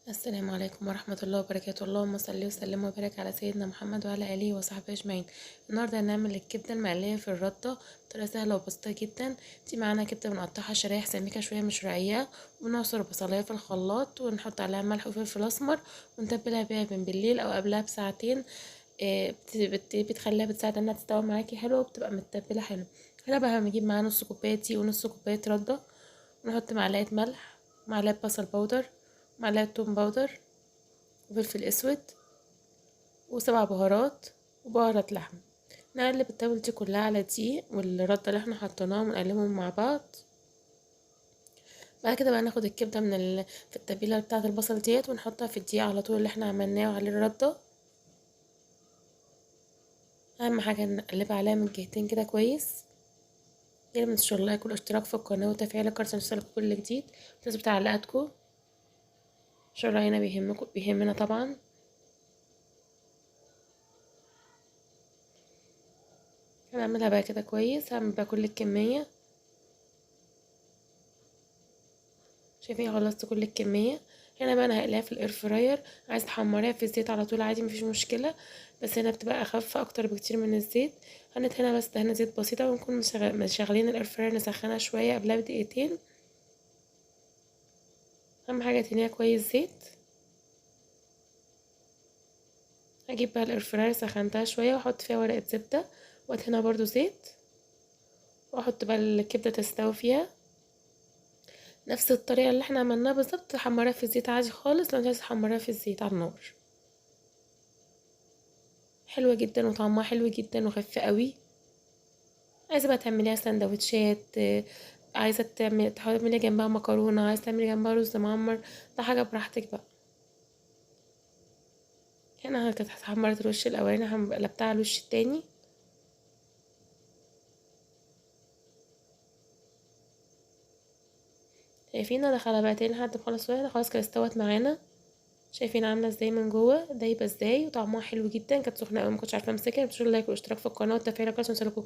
السلام عليكم ورحمة الله وبركاته. اللهم صل وسلم وبارك على سيدنا محمد وعلى آله وصحبه أجمعين. النهاردة هنعمل الكبدة المقلية في الردة بطريقة سهلة وبسيطة جدا. دي معانا كبدة بنقطعها شرايح سميكة شوية مش رقيقة، ونعصر بصلاية في الخلاط ونحط عليها ملح وفلفل أسمر ونتبلها بيها من بالليل أو قبلها بساعتين. بتخليها بتساعد انها تستوي معاكي حلو وبتبقى متبلة حلو. هنا بقى هنجيب معاها نص كوباية دقيق ونص كوباية ردة، ونحط معلقة ملح، معلقة بصل باودر، معلقة توم باودر، وفلفل اسود، وسبع بهارات، وبهارات لحم. نقلب التوابل دي كلها على الدقيق والردة اللي احنا حطيناهم ونقلبهم مع بعض. بعد كده بقى ناخد الكبدة في التتبيلة بتاعة البصل ديت ونحطها في الدقيق على طول اللي احنا عملناه عليه الردة. اهم حاجة نقلبها عليها من جهتين كده كويس. يلا متنسوش اللايك والاشتراك في القناة وتفعيل الجرس عشان يوصلكوا كل جديد، وتثبت تعليقاتكم عشان رأينا بيهمنا طبعا. هنعملها بقى كده كويس، هعمل بقى كل الكمية. شايفين خلصت كل الكمية. هنا بقى انا هقليها في الاير فراير. عايز تحمريها في الزيت على طول عادي مفيش مشكلة، بس هنا بتبقى اخف اكتر بكتير من الزيت. هنا بس دهنا زيت بسيطة، ونكون مشغلين الاير فراير نسخنها شوية قبلها بدقيقتين. اهم حاجة تنيها كويس زيت. هجيب بقى الاير فراير سخنتها شوية واحط فيها ورقة زبدة وادهنها برضو زيت، واحط بقى الكبدة تستوي فيها نفس الطريقة اللي احنا عملناها بالظبط. تحمريها في الزيت عادي خالص، لو انت عايزة تحمريها في الزيت على النار. حلوة جدا وطعمها حلو جدا وخفيفة قوي. عايزة بقى تعمليها سندوتشات، عايزة تعملي جنبها مكرونة، عايزة تعملي جنبها رز معمر، ده حاجة براحتك بقى. هنا كانت اتحمرت الوش الاولاني، قلبتها على الوش التاني. شايفين انا دخلها بقى تاني لحد ما اخلص واحدة. خلاص كده استوت معانا. شايفين عامله ازاي من جوه دايبه ازاي وطعمها حلو جدا. كانت سخنه قوي مكنتش عارفه امسكها. متنسوش اللايك والاشتراك في القناه والتفعيل عشان يوصلكوا